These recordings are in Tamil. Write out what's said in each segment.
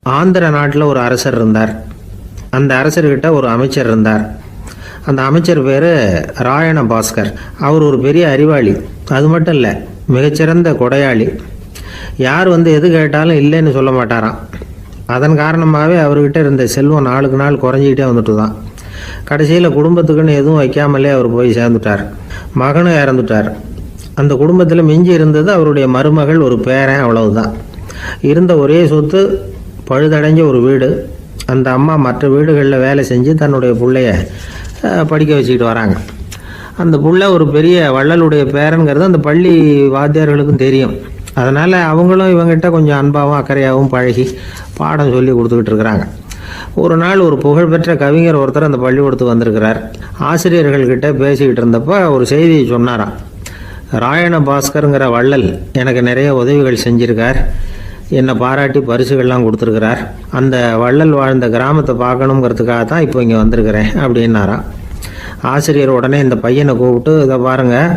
ஆந்திர நாட்டில் ஒரு அரசர் இருந்தார். அந்த அரசர்கிட்ட ஒரு அமைச்சர் இருந்தார். அந்த அமைச்சர் பேர் ராயண பாஸ்கர். அவர் ஒரு பெரிய அறிவாளி. அது மட்டும் இல்லை, மிகச்சிறந்த கொடையாளி. யார் எது கேட்டாலும் இல்லைன்னு சொல்ல மாட்டாராம். அதன் காரணமாகவே அவர்கிட்ட இருந்த செல்வம் நாளுக்கு நாள் குறைஞ்சிக்கிட்டே வந்துட்டு தான். கடைசியில் குடும்பத்துக்குன்னு எதுவும் வைக்காமலே அவர் போய் சேர்ந்துட்டார். மகனும் இறந்துட்டார். அந்த குடும்பத்தில் மிஞ்சி இருந்தது அவருடைய மருமகள், ஒரு பேரன், அவ்வளவுதான். இருந்த ஒரே சொத்து பழுதடைஞ்ச ஒரு வீடு. அந்த அம்மா மற்ற வீடுகளில் வேலை செஞ்சு தன்னுடைய பிள்ளைய படிக்க வச்சுக்கிட்டு வராங்க. அந்த புள்ள ஒரு பெரிய வள்ளலுடைய பேரனுங்கிறது அந்த பள்ளி வாத்தியார்களுக்கும் தெரியும். அதனால் அவங்களும் இவங்ககிட்ட கொஞ்சம் அன்பாகவும் அக்கறையாகவும் பழகி பாடம் சொல்லி கொடுத்துக்கிட்டு இருக்கிறாங்க. ஒரு நாள் ஒரு புகழ்பெற்ற கவிஞர் ஒருத்தர் அந்த பள்ளிக்கூடத்துக்கு வந்திருக்கிறார். ஆசிரியர்கள்கிட்ட பேசிக்கிட்டு இருந்தப்போ ஒரு செய்தியை சொன்னாராம். ராயண பாஸ்கருங்கிற வள்ளல் எனக்கு நிறைய உதவிகள் செஞ்சிருக்கார், என்னை பாராட்டி பரிசுகள்லாம் கொடுத்துருக்கிறார். அந்த வள்ளல் வாழ்ந்த கிராமத்தை பார்க்கணுங்கிறதுக்காக தான் இப்போ இங்கே வந்திருக்கிறேன் அப்படின்னாராம். ஆசிரியர் உடனே இந்த பையனை கூப்பிட்டு, இதை பாருங்கள்,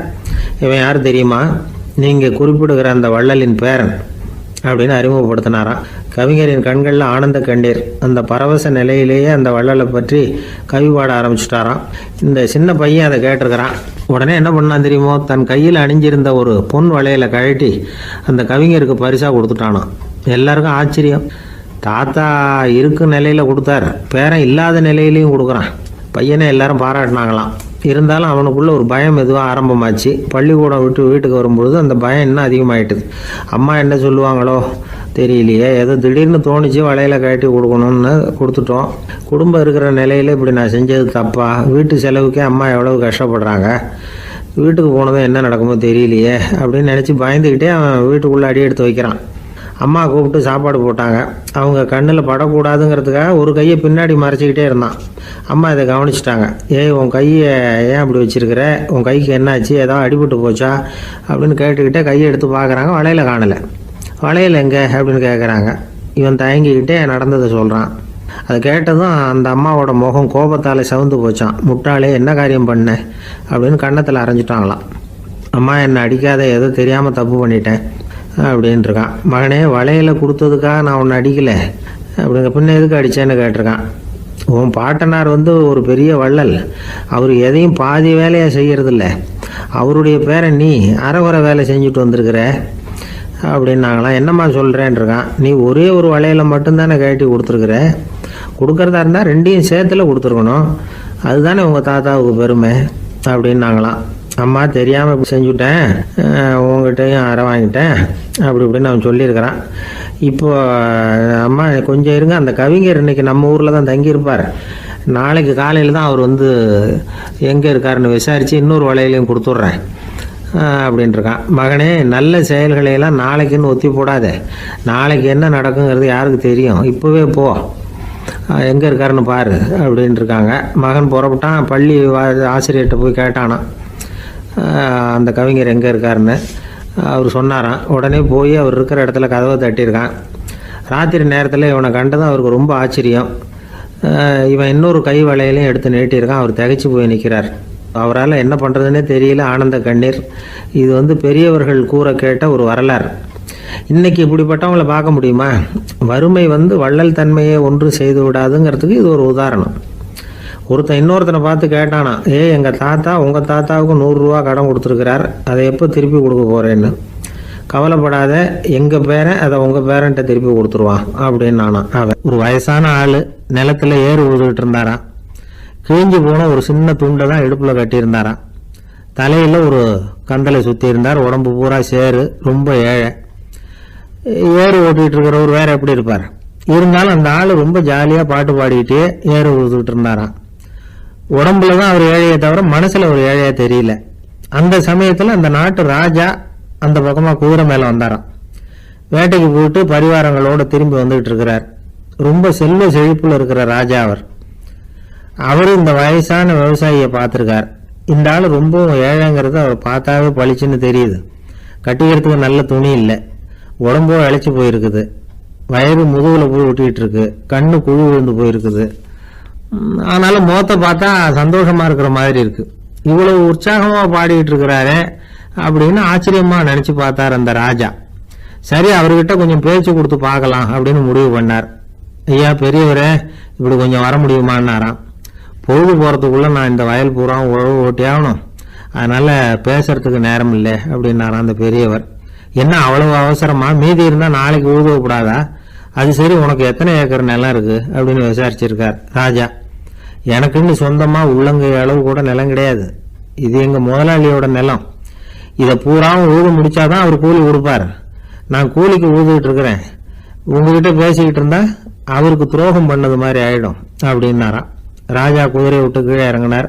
இவன் யார் தெரியுமா, நீங்கள் குறிப்பிடுகிற அந்த வள்ளலின் பேரன் அப்படின்னு அறிமுகப்படுத்தினாராம். கவிஞரின் கண்களில் ஆனந்த கண்ணீர். அந்த பரவச நிலையிலேயே அந்த வள்ளலை பற்றி கவி பாட ஆரம்பிச்சுட்டாராம். இந்த சின்ன பையன் அதை கேட்டிருக்கிறான். உடனே என்ன பண்ணான் தெரியுமோ, தன் கையில் அணிஞ்சிருந்த ஒரு பொன் வளையலை கழட்டி அந்த கவிஞருக்கு பரிசாக கொடுத்துட்டானான். எல்லாருக்கும் ஆச்சரியம். தாத்தா இருக்கும் நிலையில் கொடுத்தார், பேரன் இல்லாத நிலையிலையும் கொடுக்குறான். பையனை எல்லாரும் பாராட்டினாங்களாம். இருந்தாலும் அவனுக்குள்ள ஒரு பயம் எதுவும் ஆரம்பமாச்சு. பள்ளிக்கூடம் விட்டு வீட்டுக்கு வரும்பொழுது அந்த பயம் இன்னும் அதிகமாயிட்டுது. அம்மா என்ன சொல்லுவாங்களோ தெரியலையே, ஏதோ திடீர்னு தோணிச்சு வளையல கட்டி கொடுக்கணும்னு கொடுத்துட்டோம். குடும்பம் இருக்கிற நிலையில் இப்படி நான் செஞ்சது தப்பா, வீட்டு செலவுக்கே அம்மா எவ்வளவு கஷ்டப்படுறாங்க, வீட்டுக்கு போனதும் என்ன நடக்குமோ தெரியலையே அப்படின்னு நினச்சி பயந்துக்கிட்டே அவன் வீட்டுக்குள்ளே அடி எடுத்து வைக்கிறான். அம்மா கூப்பிட்டு சாப்பாடு போட்டாங்க. அவங்க கண்ணில் படக்கூடாதுங்கிறதுக்காக ஒரு கையை பின்னாடி மறைச்சிக்கிட்டே இருந்தான். அம்மா இதை கவனிச்சிட்டாங்க. உன் கையை ஏன் அப்படி வச்சிருக்கிற, உன் கைக்கு என்னாச்சு, ஏதாவது அடிபட்டு போச்சா அப்படின்னு கேட்டுக்கிட்டே கையை எடுத்து பார்க்குறாங்க. வளையல காணலை. வளையல் எங்கே அப்படின்னு கேட்குறாங்க. இவன் தயங்கிக்கிட்டே நடந்ததை சொல்கிறான். அதை கேட்டதும் அந்த அம்மாவோட முகம் கோபத்தால் சவுந்து போச்சான். முட்டாளே, என்ன காரியம் பண்ண அப்படின்னு கன்னத்தில் அரைஞ்சிட்டாங்களாம். அம்மா, என்னை அடிக்காத, ஏதோ தெரியாமல் தப்பு பண்ணிட்டேன் அப்படின்ட்டுருக்கான். மகனே, வளையலை கொடுத்ததுக்காக நான் உன்னை அடிக்கலை அப்படிங்க, பின்ன எதுக்கு அடித்தேன்னு கேட்டிருக்கான். உன் பாட்டனார் ஒரு பெரிய வள்ளல், அவர் எதையும் பாதி வேலையை செய்கிறதில்ல, அவருடைய பேரை நீ அரைகுறை வேலை செஞ்சுட்டு வந்திருக்கிற அப்படின்னாங்களாம். என்னம்மா சொல்கிறேன்ருக்கான். நீ ஒரே ஒரு வளையலை மட்டும்தானே கட்டி கொடுத்துருக்குற, கொடுக்குறதா இருந்தால் ரெண்டையும் சேர்த்துல கொடுத்துருக்கணும், அதுதானே உங்கள் தாத்தாவுக்கு பெருமை அப்படின்னாங்களாம். அம்மா, தெரியாமல் இப்படி செஞ்சுட்டேன், உங்ககிட்டையும் அரை வாங்கிட்டேன் அப்படி இப்படின்னு அவன் சொல்லியிருக்கிறான். இப்போ அம்மா கொஞ்சம் இருங்க, அந்த கவிஞர் இன்னைக்கு நம்ம ஊரில் தான் தங்கியிருப்பார், நாளைக்கு காலையில் தான் அவர் எங்கே இருக்காருன்னு விசாரித்து இன்னொரு வளையலையும் கொடுத்துட்றேன் அப்படின்ட்டுருக்கான். மகனே, நல்ல செயல்களையெல்லாம் நாளைக்குன்னு ஒத்தி போடாத, நாளைக்கு என்ன நடக்குங்கிறது யாருக்கு தெரியும், இப்போவே போ, எங்கே இருக்காருன்னு பாரு அப்படின்ட்டுருக்காங்க. மகன் புறப்பட்டான். பள்ளி ஆசிரியர்கிட்ட போய் கேட்டானா அந்த கவிஞர் எங்கே இருக்காருன்னு. அவர் சொன்னாராம். உடனே போய் அவர் இருக்கிற இடத்துல கதவை தட்டியிருக்கான். ராத்திரி நேரத்தில் இவனை கண்டதும் அவருக்கு ரொம்ப ஆச்சரியம். இவன் இன்னொரு கை வளையலையும் எடுத்து நீட்டியிருக்கான். அவர் திகைச்சு போய் நிற்கிறார். அவரால் என்ன பண்ணுறதுன்னே தெரியல. ஆனந்த கண்ணீர். இது பெரியவர்கள் கூற கேட்ட ஒரு வரலாறு. இன்னைக்கு இப்படிப்பட்டவங்களை பார்க்க முடியுமா? வறுமை வள்ளல் தன்மையை ஒன்று செய்து விடாதுங்கிறதுக்கு இது ஒரு உதாரணம். ஒருத்தன் இன்னொருத்தனை பார்த்து கேட்டானா, எங்கள் தாத்தா உங்கள் தாத்தாவுக்கு 100 ரூபா கடன் கொடுத்துருக்கிறார், அதை எப்போ திருப்பி கொடுக்க போகிறேன்னு. கவலைப்படாத, எங்கள் பேரன் அதை உங்கள் பேரன்ட்ட திருப்பி கொடுத்துருவான் அப்படின்னு நானா. அவன் ஒரு வயசான ஆள் நிலத்தில் ஏறு ஊதுகிட்டு இருந்தாரான். கிழிஞ்சு போன ஒரு சின்ன துண்டை தான் இடுப்பில் கட்டியிருந்தாரான். தலையில் ஒரு கந்தலை சுற்றி இருந்தார். உடம்பு பூரா சேரு, ரொம்ப ஏழை. ஏறு ஓட்டிகிட்டு இருக்கிறவர் வேற எப்படி இருப்பார்? இருந்தாலும் அந்த ஆள் ரொம்ப ஜாலியாக பாட்டு பாடிக்கிட்டே ஏறு ஊதுகிட்டு இருந்தாரான். உடம்புல தான் அவர் ஏழையை தவிர மனசில் ஒரு ஏழையாக தெரியல. அந்த சமயத்தில் அந்த நாட்டு ராஜா அந்த பக்கமாக குதிரை மேலே வந்தாராம். வேட்டைக்கு போயிட்டு பரிவாரங்களோடு திரும்பி வந்துகிட்டு இருக்கிறார். ரொம்ப செல்வ செழிப்பில் இருக்கிற ராஜா அவர் இந்த வயசான விவசாயியை பார்த்துருக்கார். இந்த ஆள் ரொம்பவும் ஏழைங்கிறது அவர் பார்த்தாவே பளிச்சுன்னு தெரியுது. கட்டிக்கிறதுக்கு நல்ல துணி இல்லை, உடம்போ இழைச்சி போயிருக்குது, வயறு முதுகுல போய் ஒட்டிகிட்டு இருக்கு, கண்ணு குழு விழுந்து போயிருக்குது. ஆனாலும் முகத்தை பார்த்தா சந்தோஷமா இருக்கிற மாதிரி இருக்கு. இவ்வளவு உற்சாகமா பாடிக்கிட்டு இருக்கிறாரு அப்படின்னு ஆச்சரியமா நினைச்சு பார்த்தார் அந்த ராஜா. சரி, அவர்கிட்ட கொஞ்சம் பேச்சு கொடுத்து பார்க்கலாம் அப்படின்னு முடிவு பண்ணார். ஐயா பெரியவரே, இப்படி கொஞ்சம் வர முடியுமான்னாராம். பொழுது போகிறதுக்குள்ளே நான் இந்த வயல் பூரா உழவு ஓட்டி ஆகணும், அதனால் பேசுறதுக்கு நேரம் இல்லை அப்படின்னாராம் அந்த பெரியவர். என்ன அவ்வளவு அவசரமா? மீதி இருந்தால் நாளைக்கு உழுதக்கூடாதா? அது சரி, உனக்கு எத்தனை ஏக்கர் நிலம் இருக்கு அப்படின்னு விசாரிச்சிருக்கார் ராஜா. எனக்குன்னு சொந்தமாக உள்ளங்கை அளவு கூட நிலம் கிடையாது. இது எங்கள் முதலாளியோட நிலம். இதை பூராவும் உழுது முடிச்சாதான் அவர் கூலி கொடுப்பார். நான் கூலிக்கு உழுதுகிட்டு இருக்கிறேன். உங்ககிட்ட பேசிக்கிட்டு இருந்தா அவருக்கு துரோகம் பண்ணது மாதிரி ஆயிடும் அப்படின்னாராம். ராஜா குதிரையை விட்டு கீழே இறங்கினார்.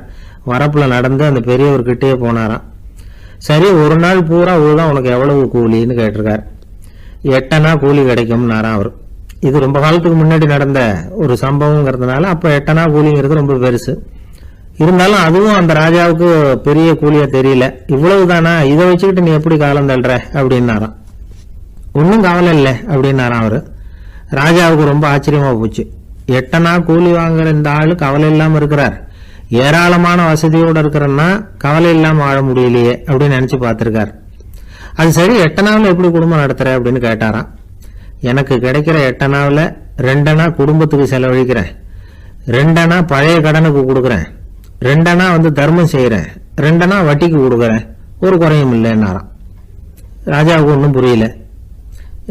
வரப்புல நடந்து அந்த பெரியவர்கிட்டே போனாராம். சரி, ஒரு நாள் பூரா உழுதான் உனக்கு எவ்வளவு கூலின்னு கேட்டிருக்கார். 8 அணா கூலி கிடைக்கும்னாராம் அவர். இது ரொம்ப காலத்துக்கு முன்னாடி நடந்த ஒரு சம்பவங்கிறதுனால அப்போ 8 அணா கூலிங்கிறது ரொம்ப பெருசு. இருந்தாலும் அதுவும் அந்த ராஜாவுக்கு பெரிய கூலியா தெரியல. இவ்வளவுதானா, இதை வச்சுக்கிட்டு நீ எப்படி காலம் தள்ளுற அப்படின்னாராம். ஒன்றும் கவலை இல்லை அப்படின்னாராம் அவரு. ராஜாவுக்கு ரொம்ப ஆச்சரியமா போச்சு. 8 அணா கூலி வாங்குற இந்த ஆளு கவலை இல்லாம இருக்கிறார், ஏராளமான வசதியோட இருக்கிறன்னா கவலை இல்லாம வாழ முடியலையே அப்படின்னு நினைச்சு பார்த்திருக்கார். அது சரி, 8 அணாவில் எப்படி குடும்பம் நடத்துற அப்படின்னு கேட்டாராம். எனக்கு கிடைக்கிற 8 அணாவில் 2 அணா குடும்பத்துக்கு செலவழிக்கிறேன், 2 அணா பழைய கடனுக்கு கொடுக்குறேன், 2 அணா தர்மம் செய்யறேன், 2 அணா வட்டிக்கு கொடுக்குறேன், ஒரு குறையும் இல்லைன்னாராம். ராஜாவுக்கு ஒன்றும் புரியல.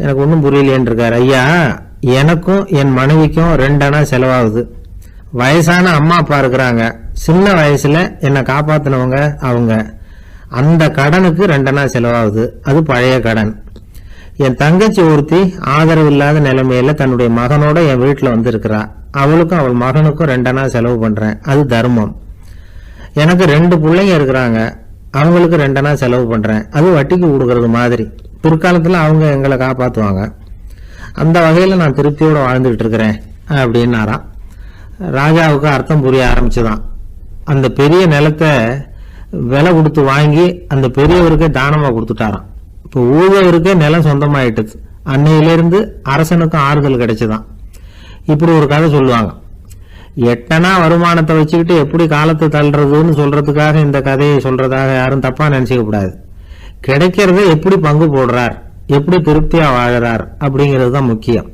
எனக்கு ஒன்றும் புரியலேன்னு இருக்காரு. ஐயா, எனக்கும் என் மனைவிக்கும் 2 அணா செலவாகுது. வயசான அம்மா அப்பா இருக்கிறாங்க, சின்ன வயசுல என்னை காப்பாத்தினவங்க அவங்க. அந்த கடனுக்கு 2 அணா செலவாகுது, அது பழைய கடன். என் தங்கச்சி ஒருத்தி ஆதரவு இல்லாத நிலைமையில தன்னுடைய மகனோட என் வீட்டுல இருக்கிறா. அவளுக்கும் அவள் மகனுக்கும் 2 அணா செலவு பண்றேன், அது தர்மம். எனக்கு 2 பிள்ளைங்க இருக்கிறாங்க, அவங்களுக்கு 2 அணா செலவு பண்றேன், அது வட்டிக்கு கொடுக்கறது மாதிரி. பிற்காலத்துல அவங்க எங்களை காப்பாத்துவாங்க. அந்த வகையில நான் திருப்தியோட வாழ்ந்துகிட்டு இருக்கிறேன் அப்படின்னாராம். ராஜாவுக்கு அர்த்தம் புரிய ஆரம்பிச்சுதான். அந்த பெரிய நிலத்தை விலை கொடுத்து வாங்கி அந்த பெரியவருக்கே தானமா கொடுத்துட்டாராம். இப்போ ஊழவருக்கே நிலம் சொந்தமாயிட்டுது. அன்னையிலிருந்து அரசனுக்கும் ஆறுதல் கிடைச்சுதான். இப்படி ஒரு கதை சொல்லுவாங்க. 8 அணா வருமானத்தை வச்சுக்கிட்டு எப்படி காலத்தை தள்ளுறதுன்னு சொல்றதுக்காக இந்த கதையை சொல்றதாக யாரும் தப்பா நினைச்சுக்க கூடாது. கிடைக்கிறத எப்படி பங்கு போடுறார், எப்படி திருப்தியா வாழறார் அப்படிங்கிறது தான் முக்கியம்.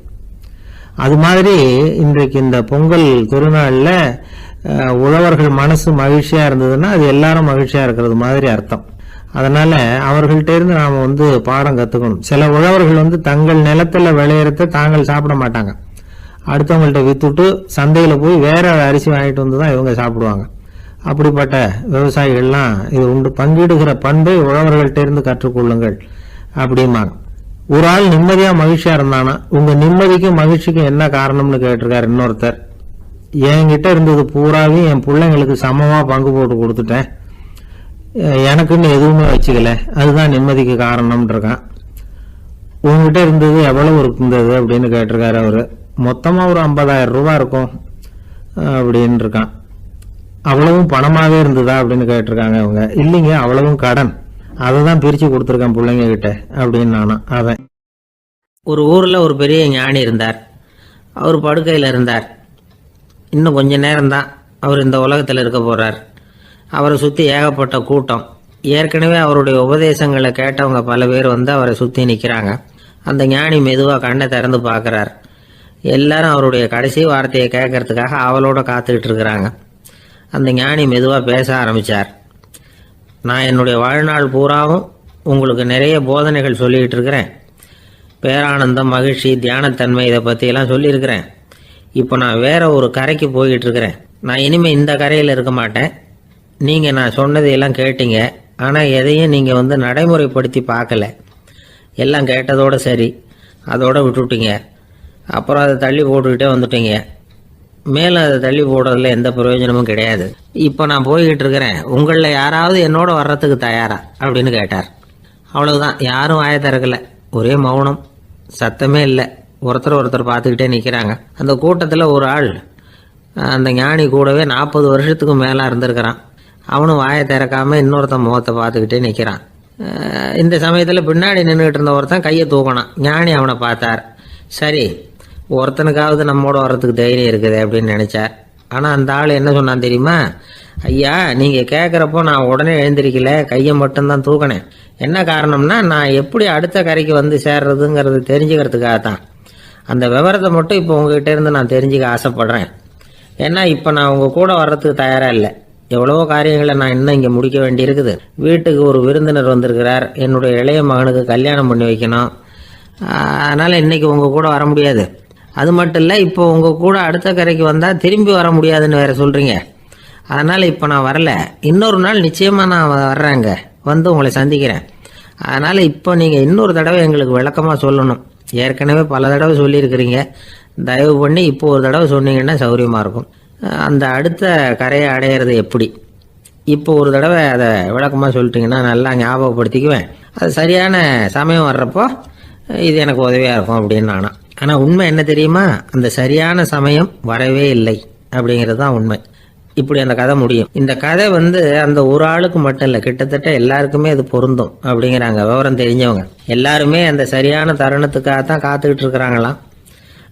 அது மாதிரி இன்றைக்கு இந்த பொங்கல் திருநாள்ல உழவர்கள் மனசு மகிழ்ச்சியா இருந்ததுன்னா அது எல்லாரும் மகிழ்ச்சியா இருக்கிறது மாதிரி அர்த்தம். அதனால அவர்கள்ட்ட இருந்து நாம பாடம் கத்துக்கணும். சில உழவர்கள் தங்கள் நிலத்துல விளையறத தாங்கள் சாப்பிட மாட்டாங்க, அடுத்தவங்கள்ட்ட வித்துட்டு சந்தையில போய் வேற அரிசி வாங்கிட்டு வந்துதான் இவங்க சாப்பிடுவாங்க. அப்படிப்பட்ட விவசாயிகள்லாம் இது உண்டு. பங்கிடுகிற பண்பை உழவர்கள்ட்ட இருந்து கற்றுக்கொள்ளுங்கள் அப்படிம்பாங்க. ஒரு ஆள் நிம்மதியா மகிழ்ச்சியா இருந்தானா, உங்க நிம்மதிக்கும் மகிழ்ச்சிக்கும் என்ன காரணம்னு கேட்டிருக்காரு இன்னொருத்தர். என்கிட்ட இருந்தது பூராவையும் என் பிள்ளைங்களுக்கு சமமா பங்கு போட்டு கொடுத்துட்டேன், எனக்குன்னு எதுவுமே வச்சுக்கல, அதுதான் நிம்மதிக்கு காரணம்னு இருக்கான். உங்ககிட்ட இருந்தது எவ்வளவு இருந்தது அப்படின்னு கேட்டிருக்காரு அவரு. மொத்தமா ஒரு 50,000 ரூபாய் இருக்கும் அப்படின்னு இருக்கான். அவ்வளவும் பணமாவே இருந்ததா அப்படின்னு கேட்டிருக்காங்க அவங்க. இல்லைங்க, அவ்வளவும் கடன், அதை தான் பிரிச்சு கொடுத்துருக்கேன் பிள்ளைங்க கிட்ட அப்படின்னு நானா. அவன் ஒரு ஊர்ல ஒரு பெரிய ஞானி இருந்தார். அவர் படுக்கையில் இருந்தார். இன்னும் கொஞ்ச நேரம்தான் அவர் இந்த உலகத்தில் இருக்க போறார். அவரை சுற்றி ஏகப்பட்ட கூட்டம். ஏற்கனவே அவருடைய உபதேசங்களை கேட்டவங்க பல பேர் அவரை சுற்றி நிற்கிறாங்க. அந்த ஞானி மெதுவாக கண்ணை திறந்து பார்க்குறார். எல்லாரும் அவருடைய கடைசி வார்த்தையை கேட்கறதுக்காக அவளோட காத்துக்கிட்டு இருக்கிறாங்க. அந்த ஞானி மெதுவாக பேச ஆரம்பித்தார். நான் என்னுடைய வாழ்நாள் பூராவும் உங்களுக்கு நிறைய போதனைகள் சொல்லிக்கிட்டு இருக்கிறேன். பேரானந்தம், மகிழ்ச்சி, தியானத்தன்மை, இதை பற்றியெல்லாம் சொல்லியிருக்கிறேன். இப்போ நான் வேற ஒரு கரைக்கு போய்கிட்டு இருக்கிறேன். நான் இனிமேல் இந்த கரையில் இருக்க மாட்டேன். நீங்கள் நான் சொன்னதையெல்லாம் கேட்டீங்க, ஆனால் எதையும் நீங்கள் நடைமுறைப்படுத்தி பார்க்கல. எல்லாம் கேட்டதோட சரி, அதோட விட்டுவிட்டீங்க. அப்புறம் அதை தள்ளி போட்டுக்கிட்டே வந்துட்டீங்க. மேலும் அதை தள்ளி போடுறதுல எந்த பிரயோஜனமும் கிடையாது. இப்போ நான் போய்கிட்டு இருக்கிறேன், உங்களில் யாராவது என்னோட வர்றதுக்கு தயாரா அப்படின்னு கேட்டார். அவ்வளவுதான், யாரும் வாயை திறக்கல. ஒரே மௌனம், சத்தமே இல்லை. ஒருத்தர் பார்த்துக்கிட்டே நிற்கிறாங்க. அந்த கூட்டத்தில் ஒரு ஆள் அந்த ஞானி கூடவே 40 வருஷத்துக்கு மேலே இருந்திருக்கிறான். அவனும் வாயை திறக்காமல் இன்னொருத்தன் முகத்தை பார்த்துக்கிட்டே நிற்கிறான். இந்த சமயத்தில் பின்னாடி நின்றுக்கிட்டு இருந்த ஒருத்தன் கையை தூக்கினான். ஞானி அவனை பார்த்தார். சரி, ஒருத்தனுக்காவது நம்மோட வர்றதுக்கு தைரியம் இருக்குது அப்படின்னு நினைச்சார். ஆனால் அந்த ஆள் என்ன சொன்னான் தெரியுமா? ஐயா, நீங்கள் கேட்குறப்போ நான் உடனே எழுந்திருக்கல, கையை மட்டும்தான் தூக்கினேன். என்ன காரணம்னா, நான் எப்படி அடுத்த கரைக்கு சேர்றதுங்கிறது தெரிஞ்சுக்கிறதுக்காக தான். அந்த விவரத்தை மட்டும் இப்போ உங்ககிட்ட இருந்து நான் தெரிஞ்சுக்க ஆசைப்படுறேன். ஏன்னா இப்போ நான் உங்கள் கூட வர்றதுக்கு தயாராக இல்லை. எவ்வளவோ காரியங்களை நான் இன்னும் இங்கே முடிக்க வேண்டியிருக்குது. வீட்டுக்கு ஒரு விருந்தினர் வந்திருக்கிறார். என்னுடைய இளைய மகனுக்கு கல்யாணம் பண்ணி வைக்கணும். அதனால் இன்றைக்கி உங்கள் கூட வர முடியாது. அது மட்டும் இல்லை, இப்போ உங்கள் கூட அடுத்த கரைக்கு வந்தால் திரும்பி வர முடியாதுன்னு வேறு சொல்கிறீங்க. அதனால் இப்போ நான் வரல. இன்னொரு நாள் நிச்சயமாக நான் வர்றேங்க, வந்து உங்களை சந்திக்கிறேன். அதனால் இப்போ நீங்கள் இன்னொரு தடவை எங்களுக்கு விளக்கமாக சொல்லணும். ஏற்கனவே பல தடவை சொல்லியிருக்கிறீங்க. தயவு பண்ணி இப்போ ஒரு தடவை சொன்னீங்கன்னா சௌகரியமாக இருக்கும். அந்த அடுத்த கரையை அடையிறது எப்படி, இப்போ ஒரு தடவை அதை விளக்கமாக சொல்லிட்டீங்கன்னா நல்லா ஞாபகப்படுத்திக்குவேன். அது சரியான சமயம் வர்றப்போ இது எனக்கு உதவியாக இருக்கும் அப்படின்னு நானா. ஆனால் உண்மை என்ன தெரியுமா, அந்த சரியான சமயம் வரவே இல்லை அப்படிங்கிறது தான் உண்மை. இப்படி அந்த கதை முடியும். இந்த கதை அந்த ஒரு ஆளுக்கு மட்டும் இல்லை, கிட்டத்தட்ட எல்லாருக்குமே அது பொருந்தும் அப்படிங்கிறாங்க விவரம் தெரிஞ்சவங்க. எல்லாருமே அந்த சரியான தருணத்துக்காக தான் காத்துக்கிட்டு இருக்கிறாங்களாம்.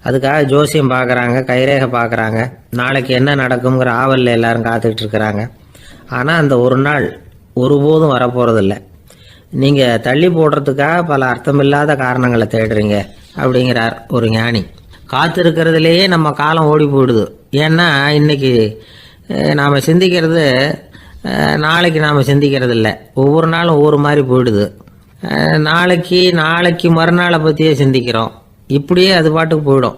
அதுக்காக ஜோசியம் பார்க்குறாங்க, கைரேகை பார்க்குறாங்க, நாளைக்கு என்ன நடக்குங்கிற ஆவலில் எல்லாரும் காத்துக்கிட்டு இருக்கிறாங்க. ஆனால் அந்த ஒரு நாள் ஒருபோதும் வரப்போகிறதில்ல. நீங்கள் தள்ளி போடுறதுக்காக பல அர்த்தமில்லாத காரணங்களை தேடுறீங்க அப்படிங்கிறார் ஒரு ஞானி. காத்திருக்கிறதுலேயே நம்ம காலம் ஓடி போயிடுது. ஏன்னா இன்னைக்கு நாம் சிந்திக்கிறது நாளைக்கு நாம் சிந்திக்கிறது இல்லை. ஒவ்வொரு நாளும் ஒவ்வொரு மாதிரி போயிடுது. நாளைக்கு மறுநாளை பற்றியே சிந்திக்கிறோம். இப்படியே அது பாட்டுக்கு போயிடும்.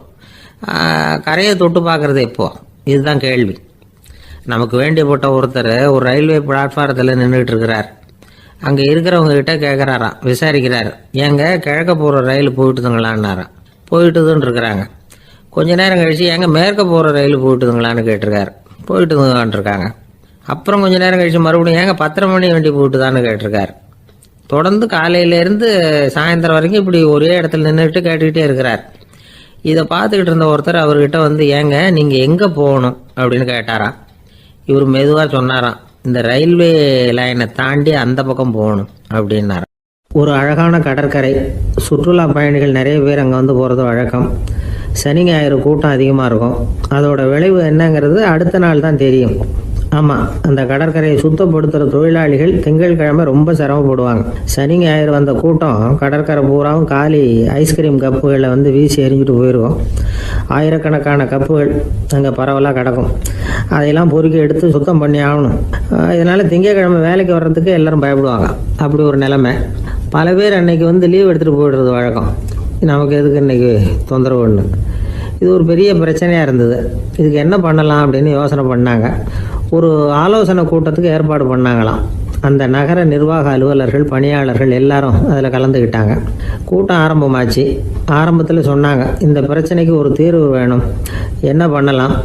கரையை தொட்டு பார்க்குறது எப்போ, இதுதான் கேள்வி. நமக்கு வேண்டியப்பட்ட ஒருத்தர் ஒரு ரயில்வே பிளாட்ஃபாரத்தில் நின்றுட்டு இருக்கிறார். அங்கே இருக்கிறவங்க கிட்ட கேட்குறாராம், விசாரிக்கிறார். ஏங்க கிழக்க போகிற ரயில் போயிட்டுதுங்களான்னாராம். போயிட்டுதுன்னு இருக்கிறாங்க. கொஞ்ச நேரம் கழிச்சு ஏங்க மேற்க போகிற ரயில் போயிட்டுதுங்களான்னு கேட்டிருக்காரு. போயிட்டுதுங்களான் இருக்காங்க. அப்புறம் கொஞ்ச நேரம் கழிச்சு மறுபடியும் ஏங்க 10:30 மணி வண்டி போயிட்டுதான்னு கேட்டிருக்காரு. தொடர்ந்து காலையிலேருந்து சாயந்தரம் வரைக்கும் இப்படி ஒரே இடத்துல நின்றுட்டு கேட்டுக்கிட்டே இருக்கிறார். இதை பார்த்துக்கிட்டு இருந்த ஒருத்தர் அவர்கிட்ட ஏங்க நீங்கள் எங்கே போகணும் அப்படின்னு கேட்டாராம். இவர் மெதுவாக சொன்னாராம், இந்த ரயில்வே லைனை தாண்டி அந்த பக்கம் போகணும் அப்படின்னாராம். ஒரு அழகான கடற்கரை. சுற்றுலா பயணிகள் நிறைய பேர் அங்கே போகிறது வழக்கம். சனி ஞாயிறு கூட்டம் அதிகமாக இருக்கும். அதோட விளைவு என்னங்கிறது அடுத்த நாள் தான் தெரியும். ஆமாம், அந்த கடற்கரையை சுத்தப்படுத்துகிற தொழிலாளிகள் திங்கட்கிழமை ரொம்ப சிரமப்படுவாங்க. சனி ஞாயிறு வந்த கூட்டம் கடற்கரை பூராவும் காலி ஐஸ்கிரீம் கப்புகளை வீசி எறிஞ்சிட்டு போயிடுவோம். ஆயிரக்கணக்கான கப்புகள் அங்கே பரவலாக கிடக்கும். அதையெல்லாம் பொறுக்கி எடுத்து சுத்தம் பண்ணி ஆகணும். இதனால் திங்கட்கிழமை வேலைக்கு வர்றதுக்கு எல்லோரும் பயப்படுவாங்க. அப்படி ஒரு நிலைமை. பல பேர் அன்னைக்கு லீவ் எடுத்துகிட்டு போயிடுறது வழக்கம். நமக்கு எதுக்கு இன்றைக்கி தொந்தரவுன்னு. இது ஒரு பெரிய பிரச்சனையாக இருந்தது. இதுக்கு என்ன பண்ணலாம் அப்படின்னு யோசனை பண்ணாங்க. ஒரு ஆலோசனை கூட்டத்துக்கு ஏற்பாடு பண்ணாங்களாம். அந்த நகர நிர்வாக அலுவலர்கள், பணியாளர்கள் எல்லாரும் அதில் கலந்துக்கிட்டாங்க. கூட்டம் ஆரம்பமாச்சு. ஆரம்பத்தில் சொன்னாங்க, இந்த பிரச்சனைக்கு ஒரு தீர்வு வேணும், என்ன பண்ணலாம்,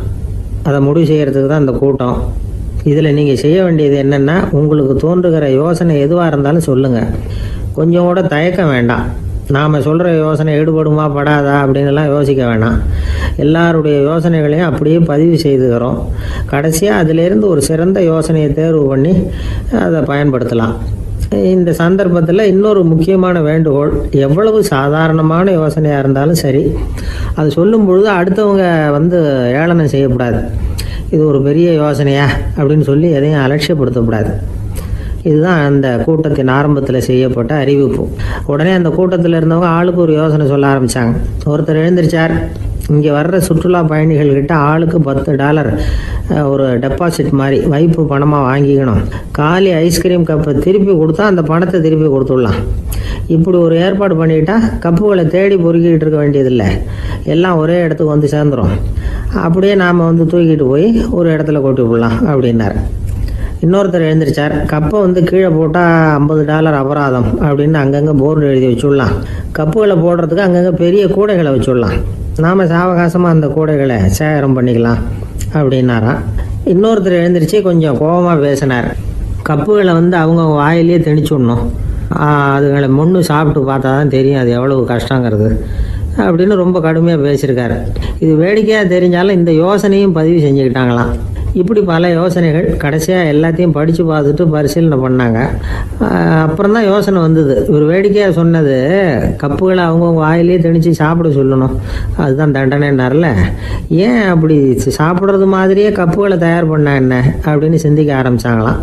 அதை முடிவு செய்கிறதுக்கு தான் இந்த கூட்டம். இதில் நீங்கள் செய்ய வேண்டியது என்னென்னா, உங்களுக்கு தோன்றுகிற யோசனை எதுவாக இருந்தாலும் சொல்லுங்கள். கொஞ்சம் கூட தயக்கம் வேண்டாம். நாம் சொல்கிற யோசனை ஈடுபடுமா படாதா அப்படின்லாம் யோசிக்க வேணாம். எல்லாருடைய யோசனைகளையும் அப்படியே பதிவு செய்துக்கிறோம். கடைசியாக அதிலேருந்து ஒரு சிறந்த யோசனையை தேர்வு பண்ணி அதை பயன்படுத்தலாம். இந்த சந்தர்ப்பத்தில் இன்னொரு முக்கியமான வேண்டுகோள், எவ்வளவு சாதாரணமான யோசனையாக இருந்தாலும் சரி, அது சொல்லும் பொழுது அடுத்தவங்க ஏளனம் செய்யக்கூடாது. இது ஒரு பெரிய யோசனையா அப்படின்னு சொல்லி எதையும் அலட்சியப்படுத்தக்கூடாது. இதுதான் அந்த கூட்டத்தின் ஆரம்பத்தில் செய்யப்பட்ட அறிவிப்பு. உடனே அந்த கூட்டத்தில் இருந்தவங்க ஆளுக்கு ஒரு யோசனை சொல்ல ஆரம்பித்தாங்க. ஒருத்தர் எழுந்திரிச்சார், இங்கே வர்ற சுற்றுலா பயணிகள்கிட்ட ஆளுக்கு $10 ஒரு டெபாசிட் மாதிரி வைப்பு பணமாக வாங்கிக்கணும். காலி ஐஸ்கிரீம் கப்பை திருப்பி கொடுத்தா அந்த பணத்தை திருப்பி கொடுத்துடலாம். இப்படி ஒரு ஏற்பாடு பண்ணிக்கிட்டா கப்புகளை தேடி பொறுக்கிட்டு இருக்க வேண்டியதில்லை. எல்லாம் ஒரே இடத்துக்கு சேர்ந்துடும். அப்படியே நாம் தூக்கிட்டு போய் ஒரு இடத்துல கொட்டி விடலாம் அப்படின்னாரு. இன்னொருத்தர் எழுந்திரிச்சார், கப்பை கீழே போட்டால் $50 அபராதம் அப்படின்னு அங்கங்கே போர்டு எழுதி வச்சுடலாம். கப்புகளை போடுறதுக்கு அங்கங்கே பெரிய கூடைகளை வச்சுடலாம். நாம் சாவகாசமாக அந்த கூடைகளை சேகரம் பண்ணிக்கலாம் அப்படின்னாராம். இன்னொருத்தர் எழுந்திரிச்சு கொஞ்சம் கோபமாக பேசினார். கப்புகளை அவங்க வாயிலே திணிச்சுடணும், அதுங்களை முன்னு சாப்பிட்டு பார்த்தா தான் தெரியும் அது எவ்வளவு கஷ்டங்கிறது அப்படின்னு ரொம்ப கடுமையாக பேசியிருக்காரு. இது வேடிக்கையாக தெரிஞ்சாலும் இந்த யோசனையும் பதிவு செஞ்சுக்கிட்டாங்களாம். இப்படி பல யோசனைகள். கடைசியாக எல்லாத்தையும் படித்து பார்த்துட்டு பரிசீலனை பண்ணாங்க. அப்புறம் தான் யோசனை வந்தது. இவர் வேடிக்கையாக சொன்னது கப்புகளை அவங்கவுங்க வாயிலே திணிச்சு சாப்பிட சொல்லணும், அதுதான் தண்டனைன்னார்ல. ஏன் அப்படி சாப்பிட்றது மாதிரியே கப்புகளை தயார் பண்ண என்ன அப்படின்னு சிந்திக்க ஆரம்பித்தாங்களாம்.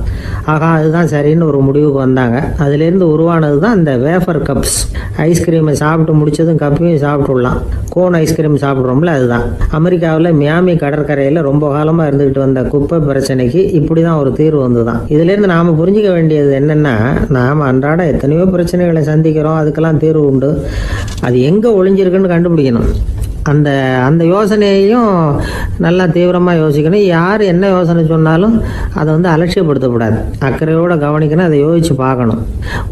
ஆகா, அதுதான் சரின்னு ஒரு முடிவுக்கு வந்தாங்க. அதுலேருந்து உருவானது தான் இந்த வேஃபர் கப்ஸ். ஐஸ்கிரீமை சாப்பிட்டு முடிச்சதும் கப்பையும் சாப்பிட்டுடலாம். கோன் ஐஸ்கிரீம் சாப்பிட்றோம்ல, அதுதான். அமெரிக்காவில் மியாமி கடற்கரையில் ரொம்ப காலமாக இருந்துக்கிட்டு வந்த குப்பை பிரச்சனைக்கு இப்படி தான் ஒரு தீர்வு வந்து தான். இதுலேருந்து நாம் புரிஞ்சிக்க வேண்டியது என்னென்னா, நாம் அன்றாட எத்தனையோ பிரச்சனைகளை சந்திக்கிறோம், அதுக்கெல்லாம் தீர்வு உண்டு. அது எங்கே ஒளிஞ்சிருக்குன்னு கண்டுபிடிக்கணும். அந்த அந்த யோசனையையும் நல்லா தீவிரமாக யோசிக்கணும். யார் என்ன யோசனை சொன்னாலும் அதை அலட்சியப்படுத்தக்கூடாது. அக்கறையோடு கவனிக்கணும், அதை யோசித்து பார்க்கணும்.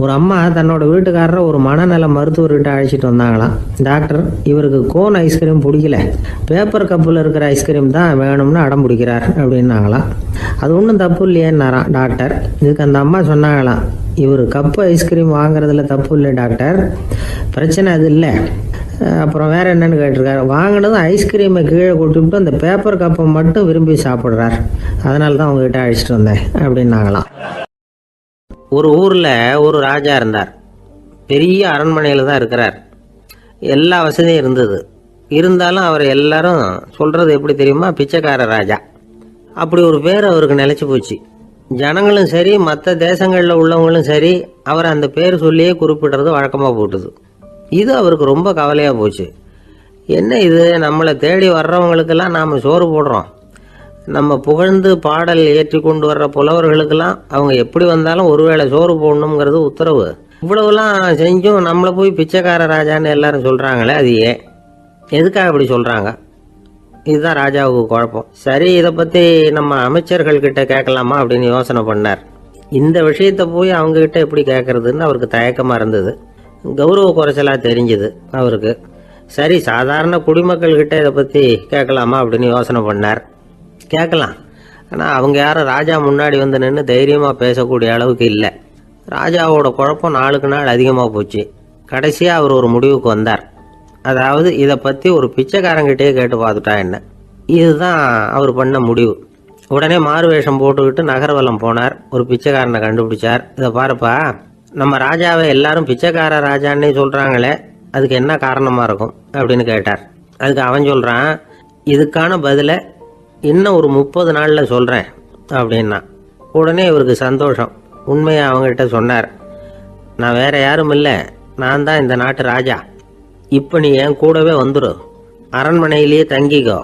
ஒரு அம்மா தன்னோட வீட்டுக்காரரை ஒரு மனநல மருத்துவர்கிட்ட அழைச்சிட்டு வந்தாங்களாம். டாக்டர், இவருக்கு கோன் ஐஸ்கிரீம் பிடிக்கல, பேப்பர் கப்பில் இருக்கிற ஐஸ்கிரீம் தான் வேணும்னு அடம் பிடிக்கிறார் அப்படின்னாங்களாம். அது ஒன்றும் தப்பு இல்லையேன்னாராம் டாக்டர். இதுக்கு அந்த அம்மா சொன்னாங்களாம், இவர் கப்பு ஐஸ்கிரீம் வாங்குறதுல தப்பு இல்லை டாக்டர், பிரச்சனை அது இல்லை. அப்புறம் வேற என்னன்னு கேட்டிருக்காரு. வாங்கினதும் ஐஸ்கிரீமை கீழே கொட்டிவிட்டு அந்த பேப்பர் கப்பை மட்டும் விரும்பி சாப்பிட்றார், அதனால தான் உங்ககிட்ட அழைச்சிட்டு வந்தேன் அப்படின்னாங்களாம். ஒரு ஊரில் ஒரு ராஜா இருந்தார். பெரிய அரண்மனையில் தான் இருக்கிறார். எல்லா வசதியும் இருந்தது. இருந்தாலும் அவர் எல்லாரும் சொல்கிறது எப்படி தெரியுமா, பிச்சைக்கார ராஜா. அப்படி ஒரு பேர் அவருக்கு நிலைச்சி போச்சு. ஜனங்களும் சரி, மற்ற தேசங்களில் உள்ளவங்களும் சரி, அவர் அந்த பேர் சொல்லியே குறிப்பிடுறது வழக்கமாக போட்டுது. இது அவருக்கு ரொம்ப கவலையாக போச்சு. என்ன இது, நம்மளை தேடி வர்றவங்களுக்கெல்லாம் நாம் சோறு போடுறோம், நம்ம புகழ்ந்து பாடல் ஏற்றி கொண்டு வர்ற புலவர்களுக்கெல்லாம் அவங்க எப்படி வந்தாலும் ஒருவேளை சோறு போடணுங்கிறது உத்தரவு. இவ்வளவுலாம் செஞ்சும் நம்மளை போய் பிச்சைக்கார ராஜான்னு எல்லாரும் சொல்கிறாங்களே, அது ஏன், எதுக்காக இப்படி சொல்கிறாங்க? இதுதான் ராஜாவுக்கு குழப்பம். சரி, இதை பற்றி நம்ம அமைச்சர்கள்கிட்ட கேட்கலாமா அப்படின்னு யோசனை பண்ணார். இந்த விஷயத்தை போய் அவங்ககிட்ட எப்படி கேட்கறதுன்னு அவருக்கு தயக்கமாக இருந்தது. கௌரவ குறைச்சலாக தெரிஞ்சுது அவருக்கு. சரி, சாதாரண குடிமக்கள்கிட்ட இதை பற்றி கேட்கலாமா அப்படின்னு யோசனை பண்ணார். கேட்கலாம், ஆனால் அவங்க யாரும் ராஜா முன்னாடி வந்து நின்று தைரியமாக பேசக்கூடிய அளவுக்கு இல்லை. ராஜாவோட குழப்பம் நாளுக்கு நாள் அதிகமாக போச்சு. கடைசியாக அவர் ஒரு முடிவுக்கு வந்தார். அதாவது, இதை பற்றி ஒரு பிச்சைக்காரங்கிட்டே கேட்டு பார்த்துட்டா என்ன. இதுதான் அவர் பண்ண முடிவு. உடனே மாறு வேஷம் போட்டுக்கிட்டு நகர்வலம் போனார். ஒரு பிச்சைக்காரனை கண்டுபிடிச்சார். இதை பாருப்பா, நம்ம ராஜாவை எல்லாரும் பிச்சைக்கார ராஜான்னே சொல்கிறாங்களே, அதுக்கு என்ன காரணமாக இருக்கும் அப்படின்னு கேட்டார். அதுக்கு அவன் சொல்கிறான், இதுக்கான பதிலை இன்னும் ஒரு 30 நாளில் சொல்கிறேன் அப்படின்னா. உடனே இவருக்கு சந்தோஷம். உண்மையை அவங்ககிட்ட சொன்னார். நான் வேற யாரும் இல்லை, நான் தான் இந்த நாட்டு ராஜா. இப்போ நீ என் கூடவே வந்துடும், அரண்மனையிலேயே தங்கிக்கோ.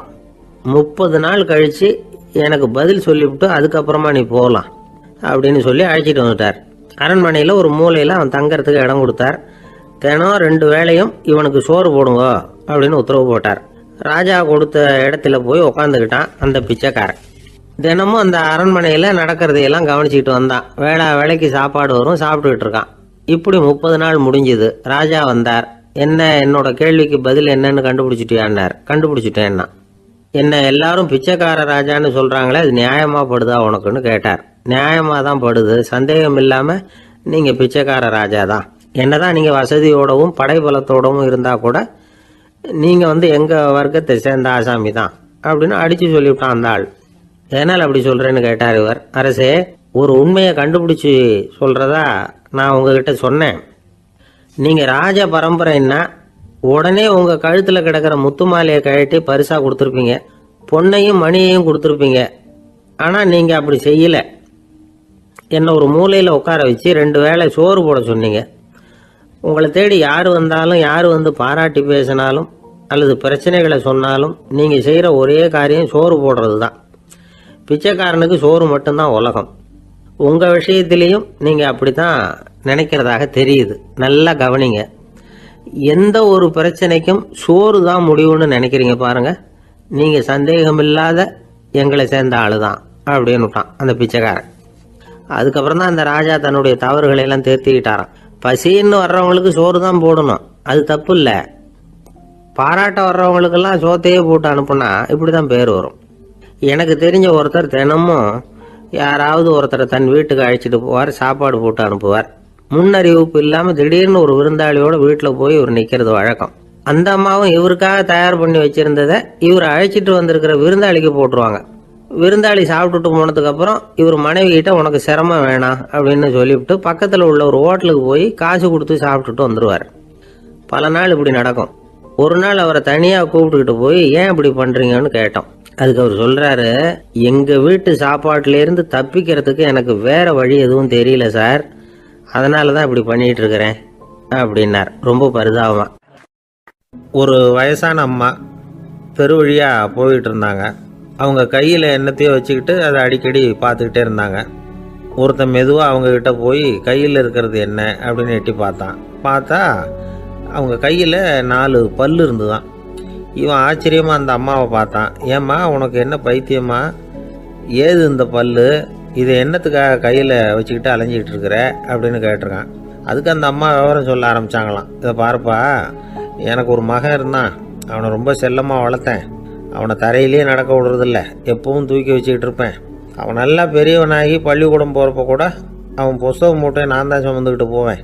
30 நாள் கழித்து எனக்கு பதில் சொல்லிவிட்டு அதுக்கப்புறமா நீ போகலாம் அப்படின்னு சொல்லி அழைச்சிட்டு வந்துட்டார். அரண்மனையில் ஒரு மூலையில் அவன் தங்கறதுக்கு இடம் கொடுத்தார். தினம் 2 வேளையும் இவனுக்கு சோறு போடுங்க அப்படின்னு உத்தரவு போட்டார். ராஜா கொடுத்த இடத்துல போய் உக்காந்துக்கிட்டான் அந்த பிச்சைக்காரன். தினமும் அந்த அரண்மனையில் நடக்கிறதையெல்லாம் கவனிச்சுக்கிட்டு வந்தான். வேளைக்கு சாப்பாடு வரும், சாப்பிட்டுக்கிட்டு இருக்கான். இப்படி 30 நாள் முடிஞ்சுது. ராஜா வந்தார். என்ன, என்னோட கேள்விக்கு பதில் என்னன்னு கண்டுபிடிச்சிட்டியான்னார். கண்டுபிடிச்சிட்டேன்னா. என்ன எல்லாரும் பிச்சைக்கார ராஜான்னு சொல்கிறாங்களே, அது நியாயமாக படுதா உனக்குன்னு கேட்டார். நியாயமாக தான் படுது, சந்தேகம் இல்லாமல் நீங்கள் பிச்சைக்கார ராஜா தான். என்னதான் நீங்கள் வசதியோடவும் படைபலத்தோடவும் இருந்தால் கூட நீங்கள் எங்கள் வர்க்கத்தை சேர்ந்த ஆசாமி தான் அப்படின்னு அடித்து சொல்லிவிட்டான் அந்த ஆள். ஏனால் அப்படி சொல்கிறேன்னு கேட்டார் இவர். அரசே, ஒரு உண்மையை கண்டுபிடிச்சி சொல்கிறதா நான் உங்ககிட்ட சொன்னேன். நீங்கள் ராஜ பரம்பரைன்னா உடனே உங்கள் கழுத்தில் கிடக்கிற முத்து மாலையை கழட்டி பரிசாக கொடுத்துருப்பீங்க, பொன்னையும் மணியையும் கொடுத்துருப்பீங்க. ஆனால் நீங்கள் அப்படி செய்யலை. என்னை ஒரு மூலையில் உட்கார வச்சு 2 வேளை சோறு போட சொன்னீங்க. உங்களை தேடி யார் வந்தாலும், யார் வந்து பாராட்டி பேசினாலும் அல்லது பிரச்சனைகளை சொன்னாலும் நீங்கள் செய்கிற ஒரே காரியம் சோறு போடுறது தான். பிச்சைக்காரனுக்கு சோறு மட்டும்தான் உலகம். உங்கள் விஷயத்திலையும் நீங்கள் அப்படி தான் நினைக்கிறதாக தெரியுது. நல்லா கவனிங்க. எந்த ஒரு பிரச்சனைக்கும் சோறு தான் முடிவுன்னு நினைக்கிறீங்க பாருங்க. நீங்கள் சந்தேகமில்லாத எங்களை சேர்ந்த ஆளு தான் அப்படின்னு விட்டான் அந்த பிச்சைக்காரன். அதுக்கப்புறம் தான் அந்த ராஜா தன்னுடைய தவறுகளை எல்லாம் தேர்த்திக்கிட்டாராம். பசின்னு வர்றவங்களுக்கு சோறு தான் போடணும், அது தப்பு இல்லை. பாராட்ட வர்றவங்களுக்கெல்லாம் சோத்தையே போட்டு அனுப்புனா இப்படி தான் பேர் வரும். எனக்கு தெரிஞ்ச ஒருத்தர் தினமும் யாராவது ஒருத்தரை தன் வீட்டுக்கு அழைச்சிட்டு போவார், சாப்பாடு போட்டு அனுப்புவார். முன்னறிவிப்பு இல்லாமல் திடீர்னு ஒரு விருந்தாளியோட வீட்டில் போய் இவர் நிற்கிறது வழக்கம். அந்த அம்மாவும் இவருக்காக தயார் பண்ணி வச்சிருந்ததை இவர் அழைச்சிட்டு வந்திருக்கிற விருந்தாளிக்கு போட்டுருவாங்க. விருந்தாளி சாப்பிட்டுட்டு போனதுக்கப்புறம் இவர் மனைவி கிட்ட உனக்கு சிரமம் வேணாம் அப்படின்னு சொல்லிவிட்டு பக்கத்தில் உள்ள ஒரு ஹோட்டலுக்கு போய் காசு கொடுத்து சாப்பிட்டுட்டு வந்துடுவார். பல நாள் இப்படி நடக்கும். ஒரு நாள் அவரை தனியாக கூப்பிட்டுக்கிட்டு போய் ஏன் இப்படி பண்ணுறீங்கன்னு கேட்டோம். அதுக்கு அவர் சொல்கிறாரு, எங்கள் வீட்டு சாப்பாட்டிலேருந்து தப்பிக்கிறதுக்கு எனக்கு வேறு வழி எதுவும் தெரியல சார், அதனால தான் இப்படி பண்ணிகிட்டு இருக்கிறேன் அப்படின்னார் ரொம்ப பரிதாபமாக. ஒரு வயசான அம்மா பெருவழியாக போயிட்டு இருந்தாங்க. அவங்க கையில் எண்ணத்தையோ வச்சுக்கிட்டு அதை அடிக்கடி பார்த்துக்கிட்டே இருந்தாங்க. ஒருத்தன் மெதுவாக அவங்கக்கிட்ட போய் கையில் இருக்கிறது என்ன அப்படின்னு எட்டி பார்த்தா அவங்க கையில் 4 பல் இருந்துதான். இவன் ஆச்சரியமாக அந்த அம்மாவை பார்த்தான். ஏம்மா உனக்கு என்ன பைத்தியமா, ஏது இந்த பல், இதை என்னத்துக்காக கையில் வச்சுக்கிட்டு அலைஞ்சிக்கிட்டு இருக்கிற அப்படின்னு கேட்டிருக்கான். அதுக்கு அந்த அம்மா விவரம் சொல்ல ஆரம்பித்தாங்களாம். இதை பாருப்பா, எனக்கு ஒரு மகன் இருந்தான், அவனை ரொம்ப செல்லமாக வளர்த்தேன். அவனை தரையிலேயே நடக்க விடுறதில்ல, எப்பவும் தூக்கி வச்சுக்கிட்டு இருப்பேன். அவன் நல்லா பெரியவனாகி பள்ளிக்கூடம் போகிறப்ப கூட அவன் புஸ்தக மூட்டையை நான் தான் சுமந்துக்கிட்டு போவேன்.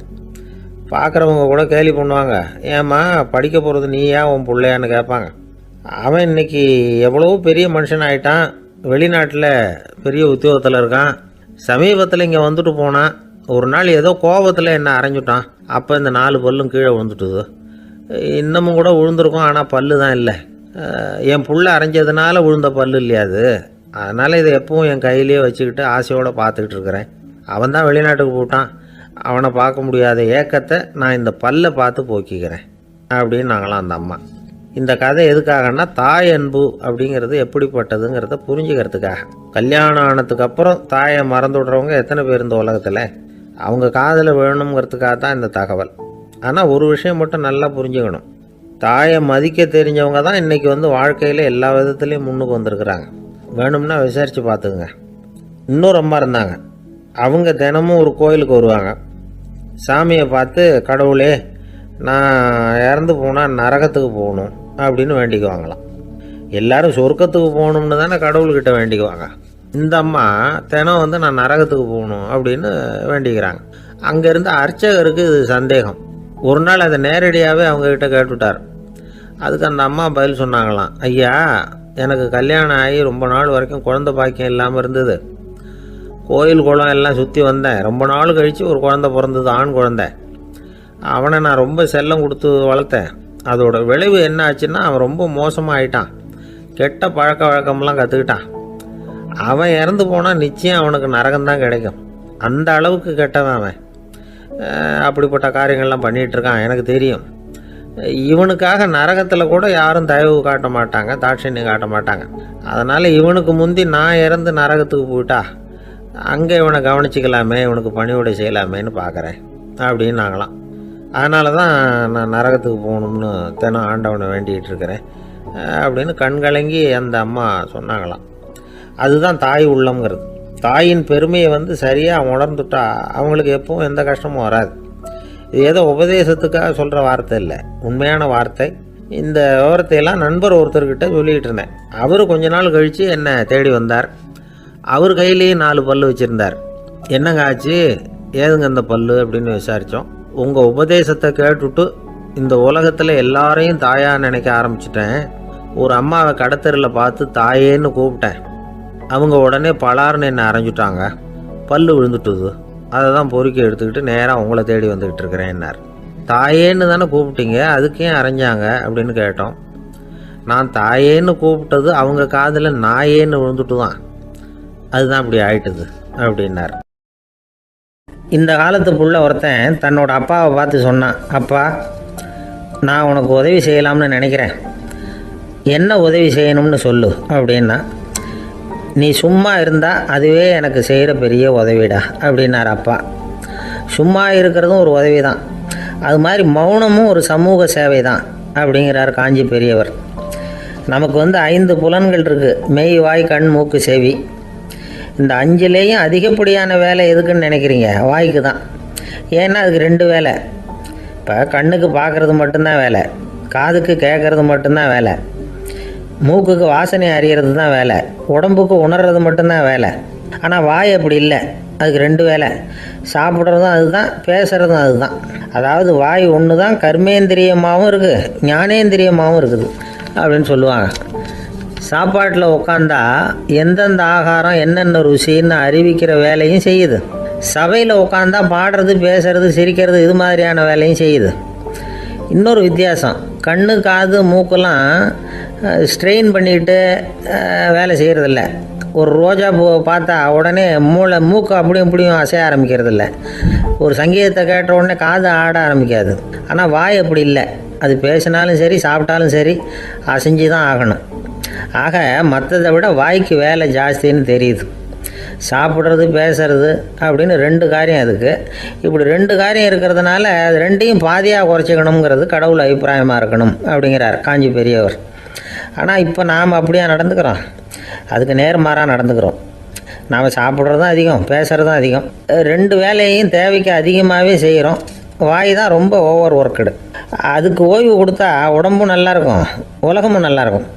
பார்க்குறவங்க கூட கேலி பண்ணுவாங்க, ஏம்மா படிக்க போகிறது நீயா உன் பிள்ளையான்னு கேட்பாங்க. அவன் இன்னைக்கு எவ்வளோ பெரிய மனுஷன் ஆகிட்டான், வெளிநாட்டில் பெரிய உத்தியோகத்தில் இருக்கான். சமீபத்தில் இங்கே வந்துட்டு போனான். ஒரு நாள் ஏதோ கோபத்தில் என்ன அரைஞ்சுட்டான். அப்போ இந்த 4 பல்லும் கீழே விழுந்துட்டுது. இன்னமும் கூட விழுந்திருக்கும், ஆனால் பல்லு தான் இல்லை. என் புள்ள அரைஞ்சதுனால விழுந்த பல்லு இல்லையா அது, அதனால் இதை எப்பவும் என் கையிலேயே வச்சுக்கிட்டு ஆசையோடு பார்த்துக்கிட்டு இருக்கிறேன். அவன் தான் வெளிநாட்டுக்கு போட்டான், அவனை பார்க்க முடியாத ஏக்கத்தை நான் இந்த பல்லை பார்த்து போக்கிக்கிறேன் அப்படின்னு நாங்களாம் அந்த அம்மா. இந்த கதை எதுக்காகன்னா, தாய் அன்பு அப்படிங்கிறது எப்படிப்பட்டதுங்கிறத புரிஞ்சுக்கிறதுக்காக. கல்யாணம் ஆனதுக்கு அப்புறம் தாயை மறந்து விடுறவங்க எத்தனை பேர் இந்த உலகத்தில், அவங்க காதில் வேணுங்கிறதுக்காக தான் இந்த தகவல். ஆனால் ஒரு விஷயம் மட்டும் நல்லா புரிஞ்சுக்கணும், தாயை மதிக்க தெரிஞ்சவங்க தான் இன்றைக்கி வாழ்க்கையில் எல்லா விதத்துலேயும் முன்னுக்கு வந்திருக்கிறாங்க. வேணும்னா விசாரித்து பார்த்துக்குங்க. இன்னொரு அம்மா இருந்தாங்க. அவங்க தினமும் ஒரு கோயிலுக்கு வருவாங்க. சாமியை பார்த்து, கடவுளே நான் இறந்து போனால் நரகத்துக்கு போகணும் அப்படின்னு வேண்டிக்குவாங்களாம். எல்லோரும் சொர்க்கத்துக்கு போகணும்னு தானே கடவுள்கிட்ட வேண்டிக்குவாங்க. இந்த அம்மா தினம் நான் நரகத்துக்கு போகணும் அப்படின்னு வேண்டிக்கிறாங்க. அங்கேருந்து அர்ச்சகருக்கு இது சந்தேகம். ஒரு நாள் அதை நேரடியாகவே அவங்கக்கிட்ட கேட்டுவிட்டார். அதுக்கு அந்த அம்மா பதில் சொன்னாங்களாம், ஐயா எனக்கு கல்யாணம் ஆகி ரொம்ப நாள் வரைக்கும் குழந்தை பாக்கியம் இல்லாமல் இருந்தது. கோயில் குளம் எல்லாம் சுற்றி வந்தேன். ரொம்ப நாள் கழித்து ஒரு குழந்தை பிறந்தது, ஆண் குழந்தை. அவனை நான் ரொம்ப செல்லம் கொடுத்து வளர்த்தேன். அதோட விளைவு என்ன ஆச்சுன்னா, அவன் ரொம்ப மோசமாக ஆயிட்டான். கெட்ட பழக்க வழக்கம்லாம் கற்றுக்கிட்டான். அவன் இறந்து போனால் நிச்சயம் அவனுக்கு நரகம்தான் கிடைக்கும். அந்த அளவுக்கு கெட்டவன் அவன். அப்படிப்பட்ட காரியங்கள்லாம் பண்ணிகிட்ருக்கான், எனக்கு தெரியும். இவனுக்காக நரகத்தில் கூட யாரும் தயவு காட்ட மாட்டாங்க, தாட்சண்யம் காட்ட மாட்டாங்க. அதனால் இவனுக்கு முந்தி நான் இறந்து நரகத்துக்கு போயிட்டா அங்கே இவனை கவனிச்சிக்கலாமே, இவனுக்கு பணிவிடை செய்யலாமேன்னு பார்க்குறேன் அப்படின்னு நாங்களாம். அதனால தான் நான் நரகத்துக்கு போகணும்னு தினம் ஆண்டவனை வேண்டிகிட்டு இருக்கிறேன் அப்படின்னு கண்கலங்கி அந்த அம்மா சொன்னாங்களாம். அதுதான் தாய் உள்ளம்ங்கிறது. தாயின் பெருமையை சரியாக உணர்ந்துட்டா அவங்களுக்கு எப்பவும் எந்த கஷ்டமும் வராது. இது ஏதோ உபதேசத்துக்காக சொல்கிற வார்த்தை இல்லை, உண்மையான வார்த்தை. இந்த விவரத்தையெல்லாம் நண்பர் ஒருத்தர்கிட்ட சொல்லிக்கிட்டு இருந்தேன். அவர் கொஞ்ச நாள் கழித்து என்னை தேடி வந்தார். அவர் கையிலேயே 4 பல் வச்சுருந்தார். என்னங்க ஆச்சு, ஏதுங்க இந்த பல் அப்படின்னு விசாரித்தோம். உங்கள் உபதேசத்தை கேட்டுவிட்டு இந்த உலகத்தில் எல்லாரையும் தாயாக நினைக்க ஆரம்பிச்சிட்டேன். ஒரு அம்மாவை கடத்தரில் பார்த்து தாயேன்னு கூப்பிட்டேன். அவங்க உடனே பலார்னு என்னை அரைஞ்சிட்டாங்க, பல் விழுந்துட்டுது. அதை தான் பொறுக்கி எடுத்துக்கிட்டு நேராக உங்களை தேடி வந்துக்கிட்டு இருக்கிறேன்னார். தாயேன்னு தானே கூப்பிட்டீங்க, அதுக்கு ஏன் அரைஞ்சாங்க அப்படின்னு கேட்டோம். நான் தாயேன்னு கூப்பிட்டது அவங்க காதில் நாயேன்னு விழுந்துட்டு தான், அதுதான் இப்படி ஆயிட்டுது அப்படின்னார். இந்த காலத்து புள்ள ஒருத்தன் தன்னோட அப்பாவை பார்த்து சொன்னான், அப்பா நான் உனக்கு உதவி செய்யலாம்னு நினைக்கிறேன், என்ன உதவி செய்யணும்னு சொல்லு அப்படின்னா. நீ சும்மா இருந்தால் அதுவே எனக்கு செய்கிற பெரிய உதவிடா அப்படின்னார் அப்பா. சும்மா இருக்கிறதும் ஒரு உதவி தான், அது மாதிரி மௌனமும் ஒரு சமூக சேவை தான் அப்படிங்கிறார் காஞ்சி பெரியவர். நமக்கு 5 புலன்கள் இருக்குது, மெய் வாய் கண் மூக்கு செவி. இந்த 5லேயும் அதிகப்படியான வேலை எதுக்குன்னு நினைக்கிறீங்க? வாய்க்கு தான். ஏன்னா அதுக்கு 2 வேலை. இப்போ கண்ணுக்கு பார்க்குறது மட்டும்தான் வேலை, காதுக்கு கேட்குறது மட்டும்தான் வேலை, மூக்குக்கு வாசனை அறியறது தான் வேலை, உடம்புக்கு உணர்றது மட்டும்தான் வேலை. ஆனால் வாய் அப்படி இல்லை, அதுக்கு 2 வேலை. சாப்பிட்றதும் அதுதான், பேசுகிறதும் அதுதான். அதாவது வாய் ஒன்று தான் கர்மேந்திரியமாகவும் இருக்குது, ஞானேந்திரியமாகவும் இருக்குது அப்படின்னு சொல்லுவாங்க. சாப்பாட்டில் உட்காந்தா எந்தெந்த ஆகாரம் என்னென்ன ருசின்னு அறிவிக்கிற வேலையும் செய்யுது. சபையில் உட்காந்தா பாடுறது, பேசுறது, சிரிக்கிறது இது மாதிரியான வேலையும் செய்யுது. இன்னொரு வித்தியாசம், கண்ணு, காது, மூக்கெல்லாம் ஸ்ட்ரெயின் பண்ணிக்கிட்டு வேலை செய்கிறதில்ல. ஒரு ரோஜா பூவை பார்த்தா உடனே மூக்கு அப்படியும் இப்படியும் அசைய ஆரம்பிக்கிறதில்ல. ஒரு சங்கீதத்தை கேட்ட உடனே காது ஆட ஆரம்பிக்காது. ஆனால் வாய் அப்படி இல்லை, அது பேசினாலும் சரி சாப்பிட்டாலும் சரி அசைஞ்சு தான் ஆகணும். ஆக மற்றதை விட வாய்க்கு வேலை ஜாஸ்தின்னு தெரியுது. சாப்பிட்றது, பேசுறது அப்படின்னு 2 காரியம் அதுக்கு. இப்படி 2 காரியம் இருக்கிறதுனால அது 2ஐயும் பாதியாக குறைச்சிக்கணுங்கிறது கடவுள் அபிப்பிராயமாக இருக்கணும் அப்படிங்கிறார் காஞ்சி பெரியவர். ஆனால் இப்போ நாம் அப்படியா நடந்துக்கிறோம்? அதுக்கு நேர்மாறாக நடந்துக்கிறோம். நாம் சாப்பிட்றதும் அதிகம், பேசுகிறதும் அதிகம். 2 வேலையையும் தேவைக்கு அதிகமாகவே செய்கிறோம். வாய் தான் ரொம்ப ஓவர் ஒர்க்குடு. அதுக்கு ஓய்வு கொடுத்தா உடம்பும் நல்லாயிருக்கும், உலகமும் நல்லாயிருக்கும்.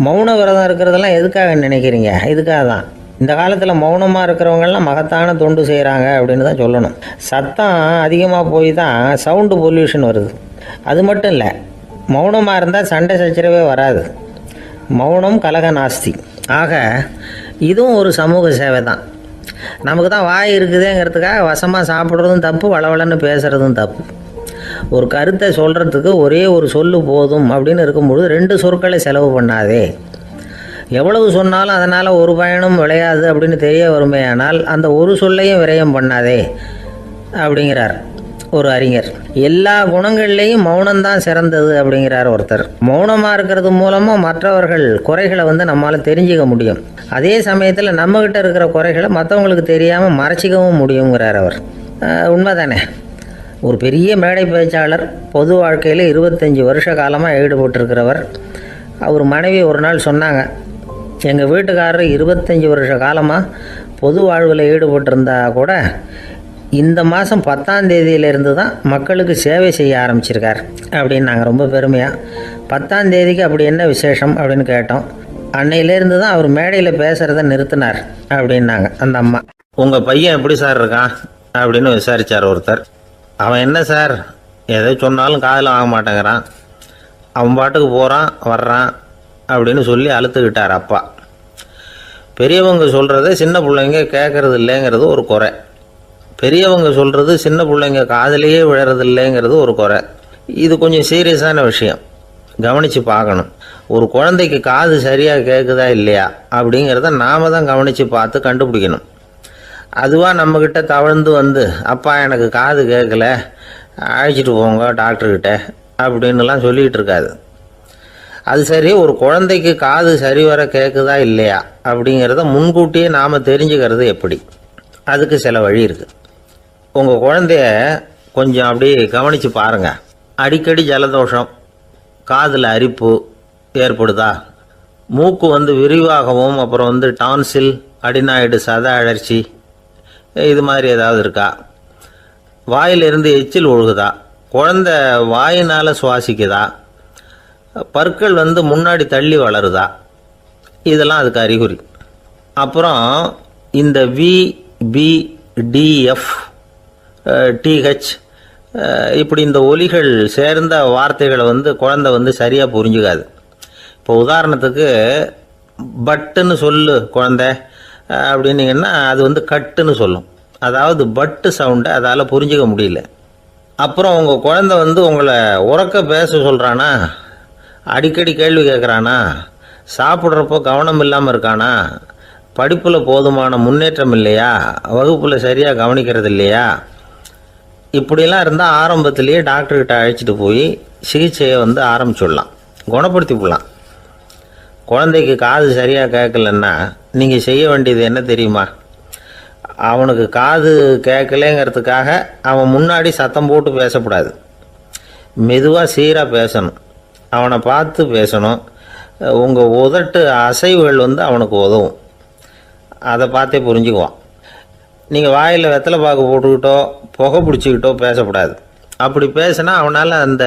மௌன விரதம் இருக்கிறதெல்லாம் எதுக்காக நினைக்கிறீங்க? இதுக்காக தான். இந்த காலத்தில் மௌனமாக இருக்கிறவங்கெல்லாம் மகத்தான தொண்டு செய்கிறாங்க அப்படின்னு தான் சொல்லணும். சத்தம் அதிகமாக போய் தான் சவுண்டு பொல்யூஷன் வருது. அது மட்டும் இல்லை, மௌனமாக இருந்தால் சண்டை சச்சரவே வராது. மௌனம் கலக நாஸ்தி. ஆக இதுவும் ஒரு சமூக சேவை தான். நமக்கு தான் வாய் இருக்குதுங்கிறதுக்காக வசமாக சாப்பிட்றதும் தப்பு, வளவளன்னு பேசுகிறதும் தப்பு. ஒரு கருத்தை சொல்கிறதுக்கு ஒரே ஒரு சொல்லு போதும் அப்படின்னு இருக்கும்பொழுது 2 சொற்களை செலவு பண்ணாதே. எவ்வளவு சொன்னாலும் அதனால் ஒரு பயனும் விளையாது அப்படின்னு தெரிய வருமே. ஆனால் அந்த ஒரு சொல்லையும் விரயம் பண்ணாதே அப்படிங்கிறார் ஒரு அறிஞர். எல்லா குணங்கள்லேயும் மௌனம்தான் சிறந்தது அப்படிங்கிறார் ஒருத்தர். மௌனமாக இருக்கிறது மூலமாக மற்றவர்கள் குறைகளை நம்மளால் தெரிஞ்சிக்க முடியும். அதே சமயத்தில் நம்மக்கிட்ட இருக்கிற குறைகளை மற்றவங்களுக்கு தெரியாமல் மறைச்சிக்கவும் முடியுங்கிறார் அவர். உண்மைதானே? ஒரு பெரிய மேடை பேச்சாளர், பொது வாழ்க்கையில் 25 வருஷ காலமாக ஈடுபட்டிருக்கிறவர். அவர் மனைவி ஒரு நாள் சொன்னாங்க, எங்கள் வீட்டுக்காரர் 25 வருஷ காலமாக பொது வாழ்வில் ஈடுபட்டிருந்தா கூட இந்த மாதம் 10ஆம் தேதியிலேருந்து தான் மக்களுக்கு சேவை செய்ய ஆரம்பிச்சிருக்கார் அப்படின்னு நாங்கள் ரொம்ப பெருமையாக. 10ஆம் தேதிக்கு அப்படி என்ன விசேஷம் அப்படின்னு கேட்டோம். அன்னையிலேருந்து தான் அவர் மேடையில் பேசுகிறத நிறுத்தினார் அப்படின்னாங்க அந்த அம்மா. உங்கள் பையன் எப்படி சார் இருக்கான் அப்படின்னு விசாரித்தார் ஒருத்தர். அவன் என்ன சார், எதை சொன்னாலும் காதில் வாங்க மாட்டேங்கிறான், அவன் பாட்டுக்கு போகிறான் வர்றான் அப்படின்னு சொல்லி அழுத்துக்கிட்டார் அப்பா. பெரியவங்க சொல்கிறத சின்ன பிள்ளைங்க கேட்கறது இல்லைங்கிறது ஒரு குறை. பெரியவங்க சொல்கிறது சின்ன பிள்ளைங்க காதலையே விழறது இல்லைங்கிறது ஒரு குறை. இது கொஞ்சம் சீரியஸான விஷயம், கவனித்து பார்க்கணும். ஒரு குழந்தைக்கு காது சரியாக கேட்குதா இல்லையா அப்படிங்கிறத நாம் தான் கவனித்து பார்த்து கண்டுபிடிக்கணும். அதுவாக நம்மக்கிட்ட தவழ்ந்து அப்பா எனக்கு காது கேட்கல, அழைச்சிட்டு போங்க டாக்டர்கிட்ட அப்படின்னுலாம் சொல்லிகிட்டு இருக்காது. அது சரி, ஒரு குழந்தைக்கு காது சரிவர கேட்குதா இல்லையா அப்படிங்கிறத முன்கூட்டியே நாம் தெரிஞ்சுக்கிறது எப்படி? அதுக்கு சில வழி இருக்குது. உங்கள் குழந்தைய கொஞ்சம் அப்படியே கவனித்து பாருங்கள். அடிக்கடி ஜலதோஷம், காதில் அரிப்பு ஏற்படுதா, மூக்கு விரிவாகவும் அப்புறம் டான்சில், அடினாய்டு, சத அழற்சி இது மாதிரி ஏதாவது இருக்கா, வாயிலிருந்து எச்சில் ஒழுகுதா, குழந்தை வாயினால் சுவாசிக்குதா, பற்கள் முன்னாடி தள்ளி வளருதா, இதெல்லாம் அதுக்கு அறிகுறி. அப்புறம் இந்த VBDF TH இப்படி இந்த ஒலிகள் சேர்ந்த வார்த்தைகளை குழந்தை சரியாக புரிஞ்சுக்காது. இப்போ உதாரணத்துக்கு பட்டுன்னு சொல்லு குழந்தை அப்படின்னீங்கன்னா அது கட்டுன்னு சொல்லும். அதாவது பட்டு சவுண்டை அதால் புரிஞ்சிக்க முடியல. அப்புறம் உங்கள் குழந்தை உங்களை உறக்க பேச சொல்கிறானா, அடிக்கடி கேள்வி கேட்குறானா, சாப்பிட்றப்போ கவனம் இல்லாமல் இருக்கானா, படிப்பில் போதுமான முன்னேற்றம் இல்லையா, வகுப்பில் சரியாக கவனிக்கிறது இல்லையா, இப்படிலாம் இருந்தால் ஆரம்பத்திலேயே டாக்டர்கிட்ட அழைச்சிட்டு போய் சிகிச்சையை ஆரம்பிச்சுடலாம், குணப்படுத்தி விடலாம். குழந்தைக்கு காது சரியாக கேட்கலன்னா நீங்கள் செய்ய வேண்டியது என்ன தெரியுமா? அவனுக்கு காது கேட்கலேங்கிறதுக்காக அவன் முன்னாடி சத்தம் போட்டு பேசக்கூடாது. மெதுவாக சீராக பேசணும், அவனை பார்த்து பேசணும். உங்கள் உதட்டு அசைவுகள் அவனுக்கு உதவும், அதை பார்த்தே புரிஞ்சுக்குவான். நீங்கள் வாயில் வெத்தலை பாக்கு போட்டுக்கிட்டோ புகை பிடிச்சிக்கிட்டோ பேசக்கூடாது. அப்படி பேசினா அவனால் அந்த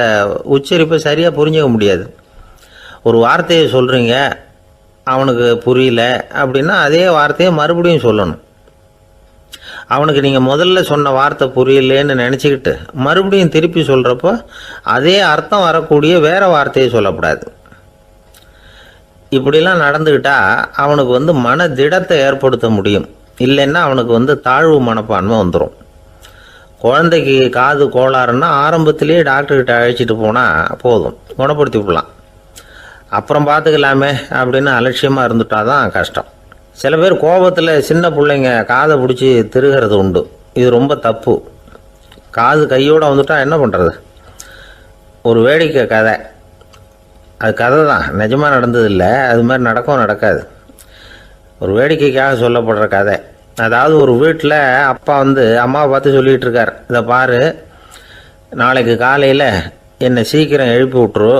உச்சரிப்பை சரியாக புரிஞ்சிக்க முடியாது. ஒரு வார்த்தையை சொல்கிறீங்க, அவனுக்கு புரியல அப்படின்னா அதே வார்த்தையை மறுபடியும் சொல்லணும். அவனுக்கு நீங்கள் முதல்ல சொன்ன வார்த்தை புரியலேன்னு நினச்சிக்கிட்டு மறுபடியும் திருப்பி சொல்கிறப்போ அதே அர்த்தம் வரக்கூடிய வேறு வார்த்தையை சொல்லக்கூடாது. இப்படிலாம் நடந்துக்கிட்டா அவனுக்கு மன திடத்தை ஏற்படுத்த முடியும். இல்லைன்னா அவனுக்கு தாழ்வு மனப்பான்மை வந்துடும். குழந்தைக்கு காது கோளாறுன்னா ஆரம்பத்திலேயே டாக்டர்கிட்ட அழைச்சிட்டு போனால் போதும், குணப்படுத்தி விடலாம். அப்புறம் பார்த்துக்கலாமே அப்படின்னு அலட்சியமாக இருந்துட்டால் தான் கஷ்டம். சில பேர் கோபத்தில் சின்ன பிள்ளைங்க காதை பிடிச்சி திருகிறது உண்டு. இது ரொம்ப தப்பு. காது கையோடு வந்துட்டால் என்ன பண்ணுறது? ஒரு வேடிக்கை கதை, அது கதை தான், நிஜமாக நடந்ததில்லை. அது மாதிரி நடக்காது. ஒரு வேடிக்கைக்காக சொல்லப்படுற கதை. அதாவது ஒரு வீட்டில் அப்பா அம்மாவை பார்த்து சொல்லிகிட்டு இருக்கார், இதை பாரு, நாளைக்கு காலையில் என்னை சீக்கிரம் எழுப்பி விட்ரு,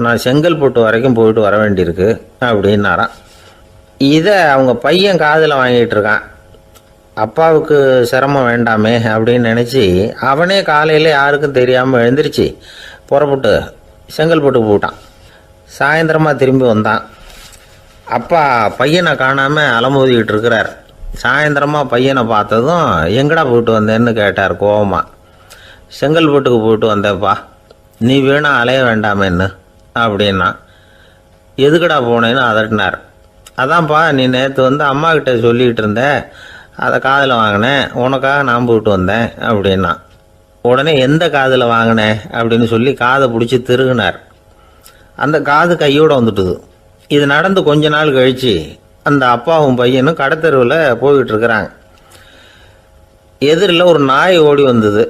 நான் செங்கல்பட்டு வரைக்கும் போயிட்டு வர வேண்டியிருக்கு அப்படின்னாராம். இதை அவங்க பையன் காதில் வாங்கிட்டு இருக்கான். அப்பாவுக்கு சிரமம் வேண்டாமே அப்படின்னு நினச்சி அவனே காலையில் யாருக்கும் தெரியாமல் எழுந்திரிச்சு புறப்பட்டு செங்கல்பட்டுக்கு போட்டான். சாயந்தரமாக திரும்பி வந்தான். அப்பா பையனை காணாமல் அலமோதிக்கிட்டு இருக்கிறார். சாயந்தரமாக பையனை பார்த்ததும் எங்கடா போயிட்டு வந்தேன்னு கேட்டார் கோவமாக. செங்கல்பட்டுக்கு போயிட்டு வந்தேப்பா, நீ வேணா அலைய வேண்டாமேன்னு அப்படின்னா. எதுக்கடா போனேன்னு அதட்டினார். அதான்ப்பா, நீ நேற்று அம்மாக்கிட்ட சொல்லிக்கிட்டு இருந்த, அதை காதில் வாங்கினேன், உனக்காக நான் போயிட்டு வந்தேன் அப்படின்னா. உடனே எந்த காதில் வாங்கினேன் அப்படின்னு சொல்லி காதை பிடிச்சி திருகினார். அந்த காது கையோடு வந்துட்டுது. இது நடந்து கொஞ்ச நாள் கழித்து அந்த அப்பாவும் பையனும் கடத்தெருவில் போய்கிட்டு இருக்கிறாங்க. எதிரில் ஒரு நாய் ஓடி வந்தது.